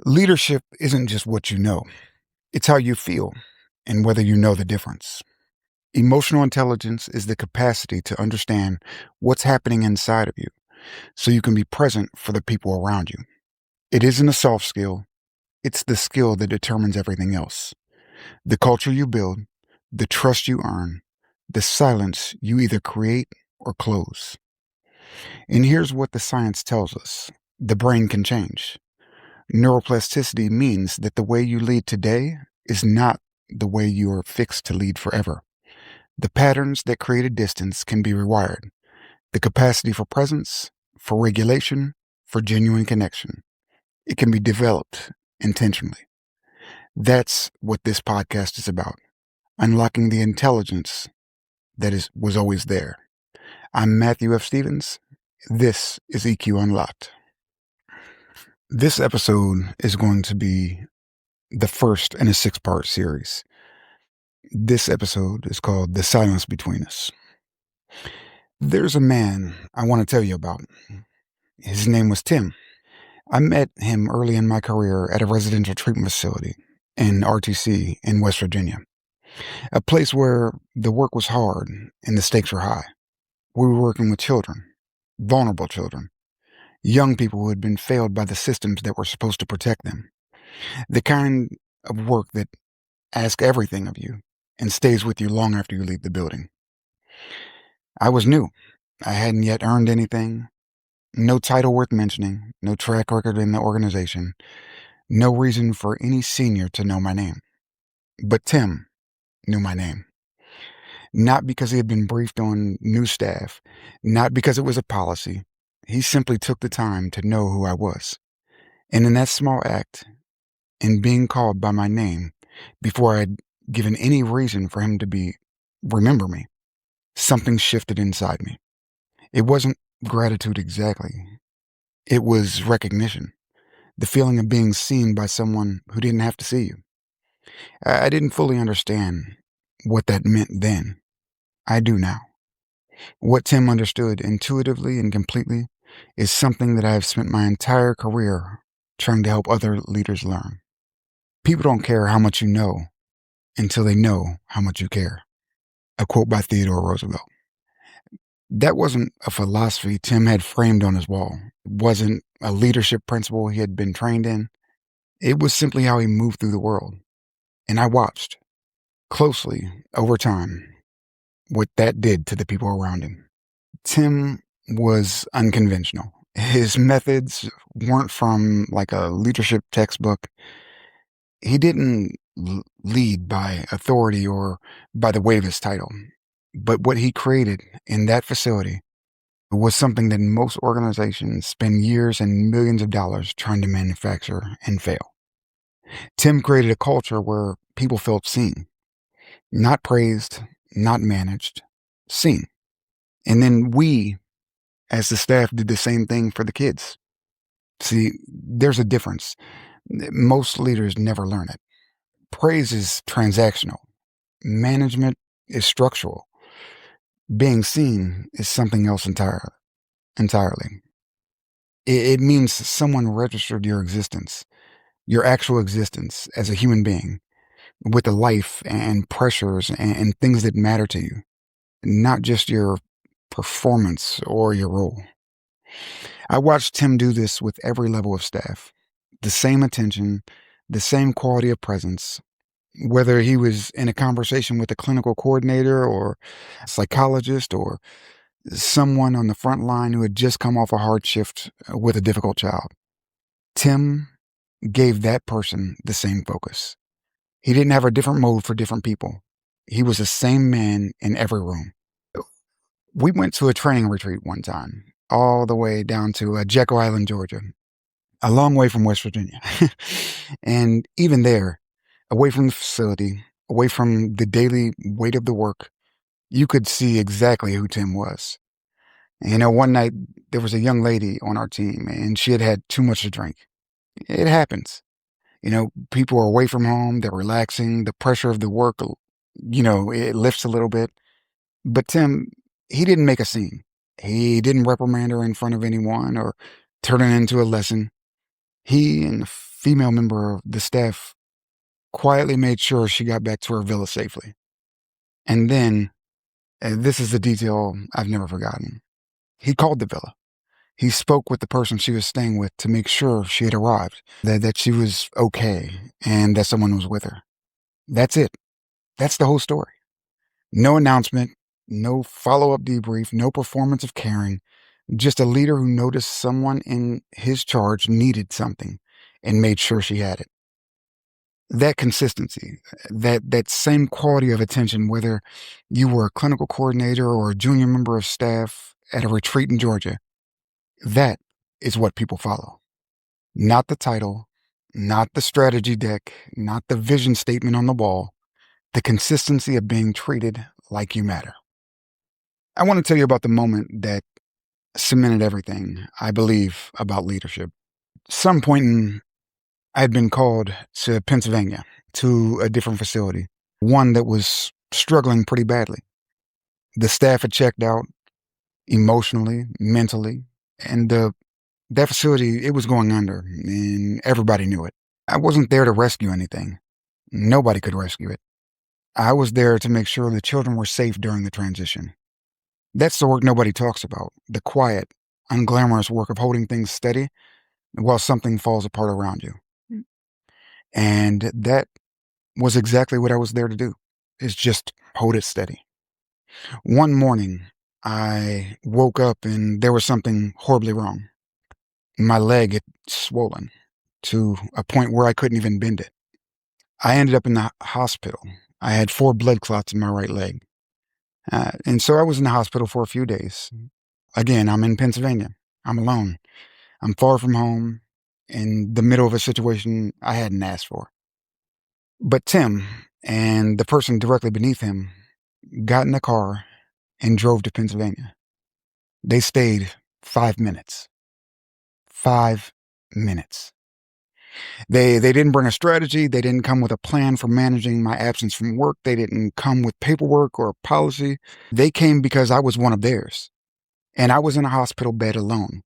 Leadership isn't just what you know, it's how you feel and whether you know the difference. Emotional intelligence is the capacity to understand what's happening inside of you so you can be present for the people around you. It isn't a soft skill, it's the skill that determines everything else. The culture you build, the trust you earn, the silence you either create or close. And here's what the science tells us: the brain can change. Neuroplasticity means that the way you lead today is not the way you are fixed to lead forever. The patterns that create a distance can be rewired. The capacity for presence, for regulation, for genuine connection. It can be developed intentionally. That's what this podcast is about. Unlocking the intelligence was always there. I'm Matthew F. Stevens. This is EQ Unlocked. This episode is going to be the first in a 6-part series. This episode is called The Silence Between Us. There's a man I want to tell you about. His name was Tim. I met him early in my career at a residential treatment facility in RTC in West Virginia, a place where the work was hard and the stakes were high. We were working with children, vulnerable children, young people who had been failed by the systems that were supposed to protect them, the kind of work that asks everything of you and stays with you long after you leave the building. I was new. I hadn't yet earned anything. No title worth mentioning, no track record in the organization, no reason for any senior to know my name. But Tim knew my name. Not because he had been briefed on new staff, not because it was a policy. He simply took the time to know who I was. And in that small act, in being called by my name, before I had given any reason for him to remember me, something shifted inside me. It wasn't gratitude exactly. It was recognition. The feeling of being seen by someone who didn't have to see you. I didn't fully understand what that meant then. I do now. What Tim understood intuitively and completely is something that I have spent my entire career trying to help other leaders learn. People don't care how much you know until they know how much you care. A quote by Theodore Roosevelt. That wasn't a philosophy Tim had framed on his wall. It wasn't a leadership principle he had been trained in. It was simply how he moved through the world. And I watched closely over time what that did to the people around him. Tim was unconventional. His methods weren't from like a leadership textbook. He didn't lead by authority or by the weight of his title. But what he created in that facility was something that most organizations spend years and millions of dollars trying to manufacture and fail. Tim created a culture where people felt seen, not praised, not managed, seen. And then we, as the staff, did the same thing for the kids. See, there's a difference. Most leaders never learn it. Praise is transactional. Management is structural. Being seen is something else entirely. It means someone registered your existence, your actual existence as a human being, with a life and pressures and things that matter to you, not just your performance or your role. I watched Tim do this with every level of staff. The same attention, the same quality of presence, whether he was in a conversation with a clinical coordinator or a psychologist or someone on the front line who had just come off a hard shift with a difficult child. Tim gave that person the same focus. He didn't have a different mode for different people. He was the same man in every room. We went to a training retreat one time, all the way down to Jekyll Island, Georgia, a long way from West Virginia. And even there, away from the facility, away from the daily weight of the work, you could see exactly who Tim was. And, one night there was a young lady on our team and she had had too much to drink. It happens. People are away from home, they're relaxing, the pressure of the work, it lifts a little bit. But Tim, he didn't make a scene. He didn't reprimand her in front of anyone or turn it into a lesson. He, in female member of the staff quietly made sure she got back to her villa safely. And then, and this is the detail I've never forgotten, he called the villa. He spoke with the person she was staying with to make sure she had arrived, that she was okay, and that someone was with her. That's it. That's the whole story. No announcement, no follow up debrief, no performance of caring, just a leader who noticed someone in his charge needed something and made sure she had it. That consistency, that same quality of attention, whether you were a clinical coordinator or a junior member of staff at a retreat in Georgia, that is what people follow. Not the title, not the strategy deck, not the vision statement on the wall, the consistency of being treated like you matter. I want to tell you about the moment that cemented everything I believe about leadership. Some point I had been called to Pennsylvania to a different facility, one that was struggling pretty badly. The staff had checked out emotionally, mentally, and that facility, it was going under, and everybody knew it. I wasn't there to rescue anything. Nobody could rescue it. I was there to make sure the children were safe during the transition. That's the work nobody talks about, the quiet, unglamorous work of holding things steady while something falls apart around you. And that was exactly what I was there to do, is just hold it steady. One morning, I woke up and there was something horribly wrong. My leg had swollen to a point where I couldn't even bend it. I ended up in the hospital. I had 4 blood clots in my right leg. And so I was in the hospital for a few days. Again, I'm in Pennsylvania. I'm alone. I'm far from home, in the middle of a situation I hadn't asked for. But Tim and the person directly beneath him got in the car and drove to Pennsylvania. They stayed 5 minutes. 5 minutes. They didn't bring a strategy. They didn't come with a plan for managing my absence from work. They didn't come with paperwork or policy. They came because I was one of theirs. And I was in a hospital bed alone.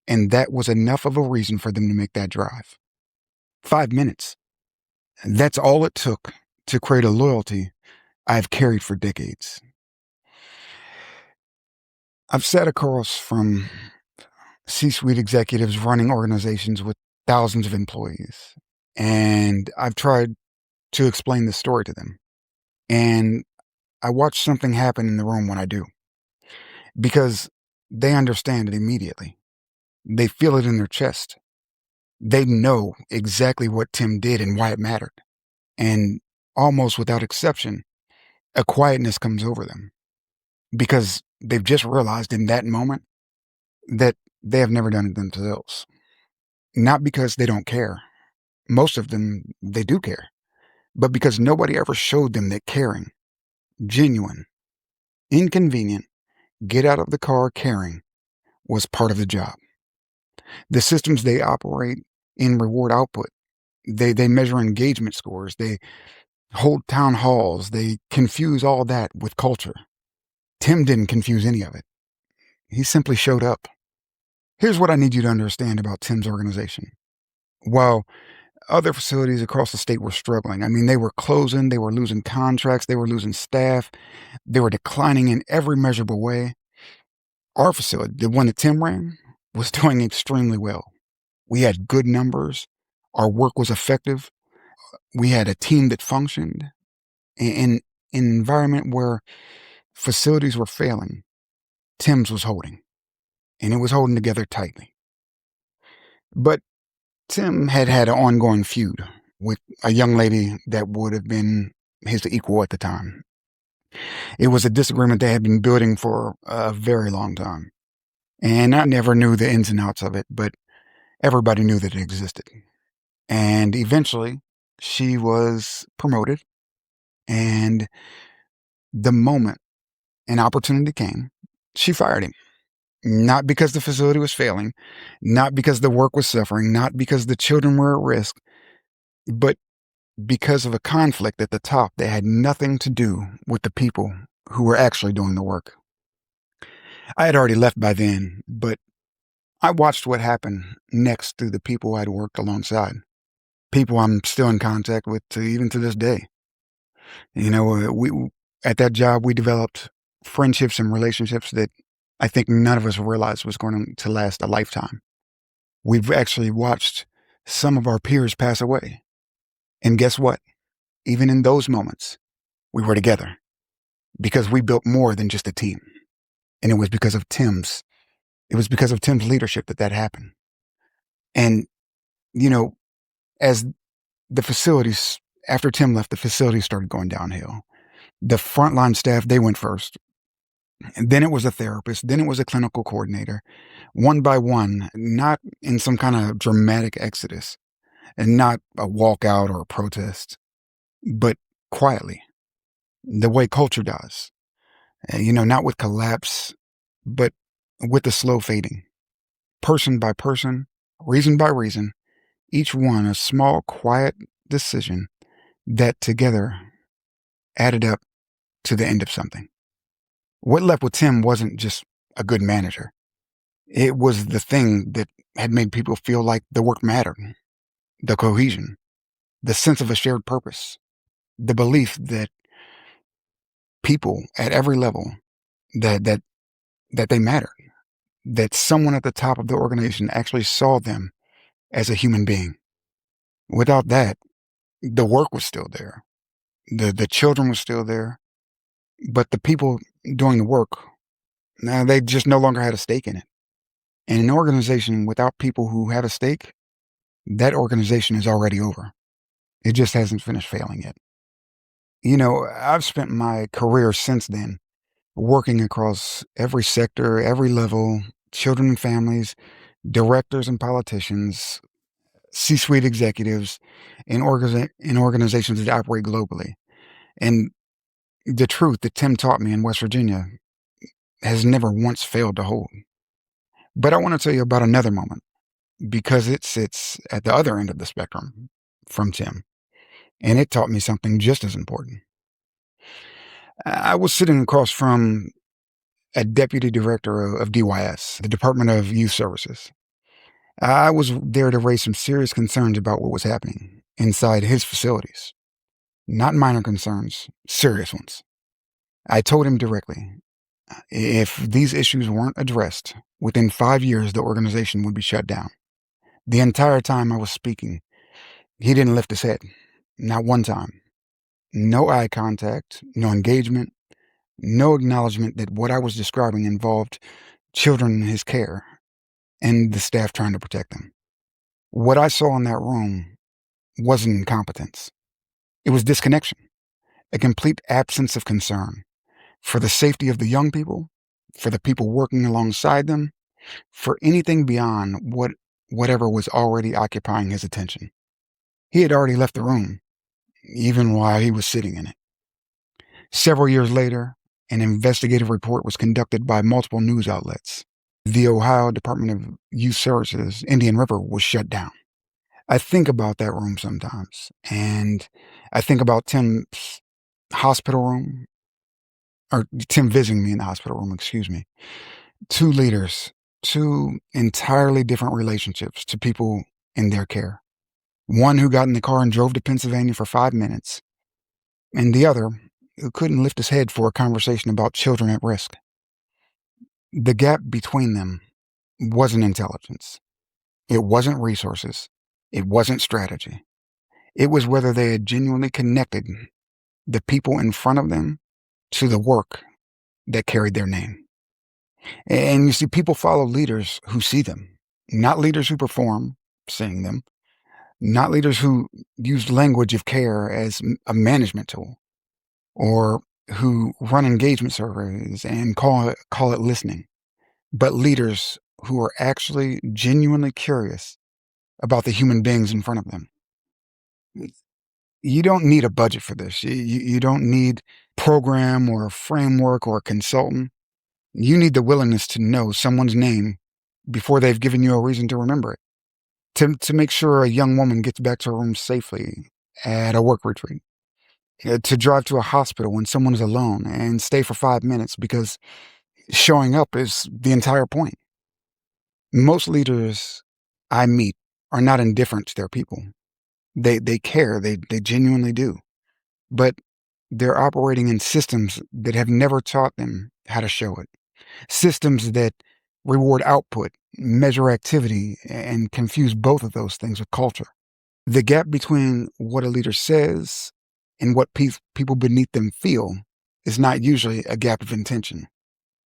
And that was enough of a reason for them to make that drive. 5 minutes. That's all it took to create a loyalty I've carried for decades. I've sat across from C-suite executives running organizations with thousands of employees, and I've tried to explain this story to them. And I watch something happen in the room when I do, because they understand it immediately. They feel it in their chest. They know exactly what Tim did and why it mattered. And almost without exception, a quietness comes over them because they've just realized in that moment that they have never done it themselves. Not because they don't care. Most of them, they do care. But because nobody ever showed them that caring, genuine, inconvenient, get out of the car caring was part of the job. The systems they operate in reward output. They measure engagement scores. They hold town halls. They confuse all that with culture. Tim didn't confuse any of it. He simply showed up. Here's what I need you to understand about Tim's organization. While other facilities across the state were struggling, I mean, they were closing, they were losing contracts, they were losing staff, they were declining in every measurable way. Our facility, the one that Tim ran, was doing extremely well. We had good numbers. Our work was effective. We had a team that functioned. In an environment where facilities were failing, Tim's was holding, and it was holding together tightly. But Tim had had an ongoing feud with a young lady that would have been his equal at the time. It was a disagreement they had been building for a very long time. And I never knew the ins and outs of it, but everybody knew that it existed. And eventually, she was promoted. And the moment an opportunity came, she fired him. Not because the facility was failing, not because the work was suffering, not because the children were at risk, but because of a conflict at the top that had nothing to do with the people who were actually doing the work. I had already left by then, but I watched what happened next to the people I'd worked alongside. people I'm still in contact with to even to this day. We at that job we developed friendships and relationships that I think none of us realized was going to last a lifetime. We've actually watched some of our peers pass away. And guess what? Even in those moments, we were together because we built more than just a team. And it was because of Tim's leadership that happened. And, you know, as the facilities, after Tim left, the facilities started going downhill. The frontline staff, they went first. And then it was a therapist. Then it was a clinical coordinator. One by one, not in some kind of dramatic exodus and not a walkout or a protest, but quietly, the way culture does. Not with collapse, but with the slow fading. Person by person, reason by reason, each one a small, quiet decision that together added up to the end of something. What left with Tim wasn't just a good manager. It was the thing that had made people feel like the work mattered, the cohesion, the sense of a shared purpose, the belief that people at every level that that that they mattered, that someone at the top of the organization actually saw them as a human being. Without that, the work was still there. The children were still there, but the people doing the work, now they just no longer had a stake in it. And an organization without people who have a stake, that organization is already over. It just hasn't finished failing yet. I've spent my career since then working across every sector, every level, children and families, directors and politicians, C-suite executives, in organizations that operate globally. And the truth that Tim taught me in West Virginia has never once failed to hold. But I want to tell you about another moment because it sits at the other end of the spectrum from Tim, and it taught me something just as important. I was sitting across from a deputy director of DYS, the Department of Youth Services. I was there to raise some serious concerns about what was happening inside his facilities. Not minor concerns, serious ones. I told him directly, if these issues weren't addressed, within 5 years the organization would be shut down. The entire time I was speaking, he didn't lift his head. Not one time. No eye contact, no engagement, no acknowledgement that what I was describing involved children in his care and the staff trying to protect them. What I saw in that room wasn't incompetence. It was disconnection, a complete absence of concern for the safety of the young people, for the people working alongside them, for anything beyond whatever was already occupying his attention. He had already left the room, even while he was sitting in it. Several years later, an investigative report was conducted by multiple news outlets. The Ohio Department of Youth Services, Indian River, was shut down. I think about that room sometimes, and I think about Tim's hospital room, or Tim visiting me in the hospital room, excuse me. Two leaders, two entirely different relationships to people in their care. One who got in the car and drove to Pennsylvania for 5 minutes, and the other who couldn't lift his head for a conversation about children at risk. The gap between them wasn't intelligence. It wasn't resources. It wasn't strategy. It was whether they had genuinely connected the people in front of them to the work that carried their name. And you see, people follow leaders who see them, not leaders who perform seeing them, not leaders who use language of care as a management tool, or who run engagement surveys and call it listening, but leaders who are actually genuinely curious about the human beings in front of them. You don't need a budget for this. You don't need program or a framework or a consultant. You need the willingness to know someone's name before they've given you a reason to remember it. To make sure a young woman gets back to her room safely at a work retreat. To drive to a hospital when someone is alone and stay for 5 minutes because showing up is the entire point. Most leaders I meet are not indifferent to their people. They care. They genuinely do. But they're operating in systems that have never taught them how to show it. Systems that reward output, measure activity, and confuse both of those things with culture. The gap between what a leader says and what people beneath them feel is not usually a gap of intention.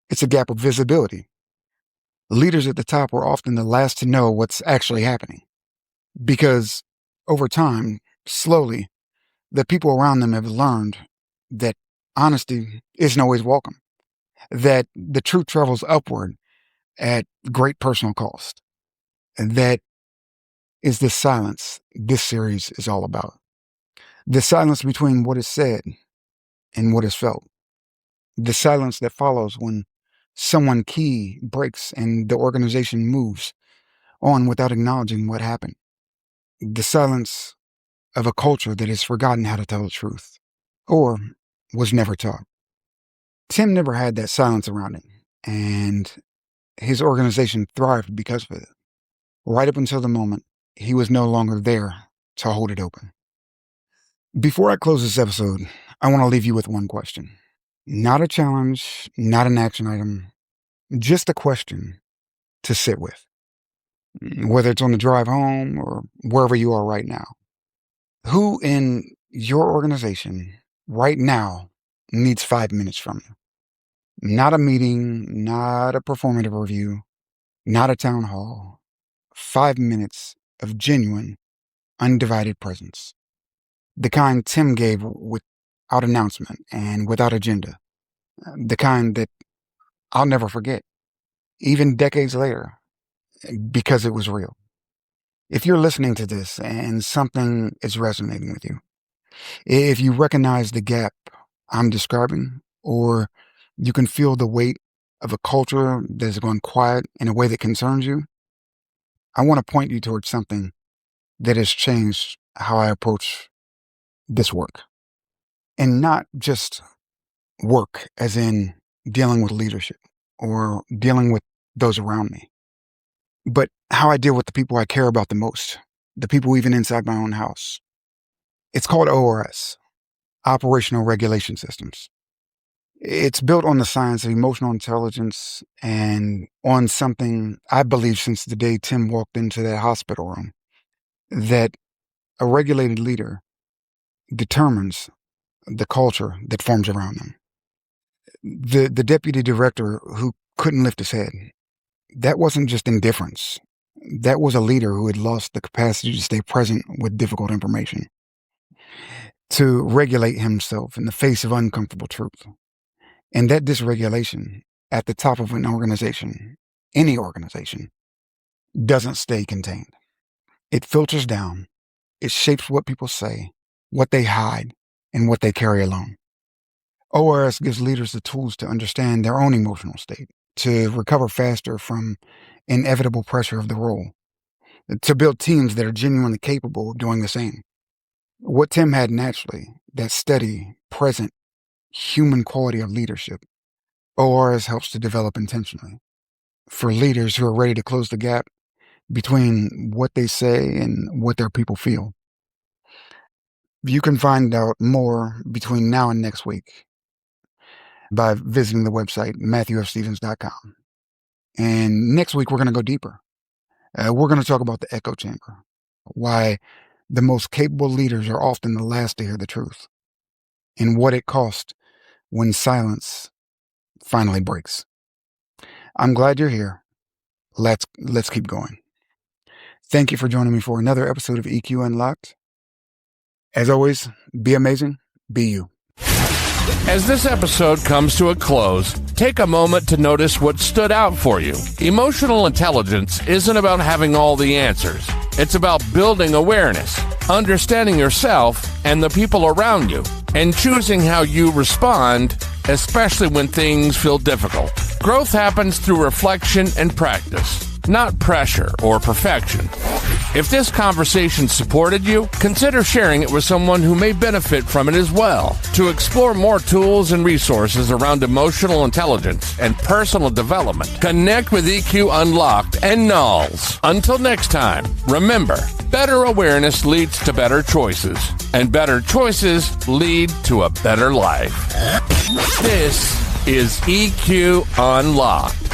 It's a gap of visibility. Leaders at the top are often the last to know what's actually happening because over time, slowly, the people around them have learned that honesty isn't always welcome, that the truth travels upward at great personal cost. And that is the silence this series is all about. The silence between what is said and what is felt. The silence that follows when someone key breaks and the organization moves on without acknowledging what happened. The silence of a culture that has forgotten how to tell the truth or was never taught. Tim never had that silence around him, and his organization thrived because of it, right up until the moment he was no longer there to hold it open. Before I close this episode, I want to leave you with one question. Not a challenge, not an action item, just a question to sit with. Whether it's on the drive home or wherever you are right now. Who in your organization right now needs 5 minutes from you? Not a meeting, not a performative review, not a town hall. 5 minutes of genuine, undivided presence. The kind Tim gave without announcement and without agenda. The kind that I'll never forget, even decades later, because it was real. If you're listening to this and something is resonating with you, if you recognize the gap I'm describing, or you can feel the weight of a culture that has gone quiet in a way that concerns you, I want to point you towards something that has changed how I approach this work. And not just work as in dealing with leadership or dealing with those around me, but how I deal with the people I care about the most, the people even inside my own house. It's called ORS, Operational Regulation Systems. It's built on the science of emotional intelligence and on something I believe since the day Tim walked into that hospital room, that a regulated leader determines the culture that forms around them. The deputy director who couldn't lift his head, that wasn't just indifference. That was a leader who had lost the capacity to stay present with difficult information, to regulate himself in the face of uncomfortable truth. And that dysregulation at the top of an organization, any organization, doesn't stay contained. It filters down. It shapes what people say, what they hide, and what they carry alone. ORS gives leaders the tools to understand their own emotional state, to recover faster from inevitable pressure of the role, to build teams that are genuinely capable of doing the same. What Tim had naturally, that steady, present, human quality of leadership, ORS helps to develop intentionally for leaders who are ready to close the gap between what they say and what their people feel. You can find out more between now and next week by visiting the website matthewfstevens.com. And next week, we're going to go deeper. We're going to talk about the echo chamber, why the most capable leaders are often the last to hear the truth, and what it costs when silence finally breaks. I'm glad you're here. Let's keep going. Thank you for joining me for another episode of EQ Unlocked. As always, be amazing, be you. As this episode comes to a close, take a moment to notice what stood out for you. Emotional intelligence isn't about having all the answers. It's about building awareness, understanding yourself and the people around you, and choosing how you respond, especially when things feel difficult. Growth happens through reflection and practice, not pressure or perfection. If this conversation supported you, consider sharing it with someone who may benefit from it as well. To explore more tools and resources around emotional intelligence and personal development, connect with EQ Unlocked and Knowles. Until next time, remember, Better awareness leads to better choices, and better choices lead to a better life. This is EQ Unlocked.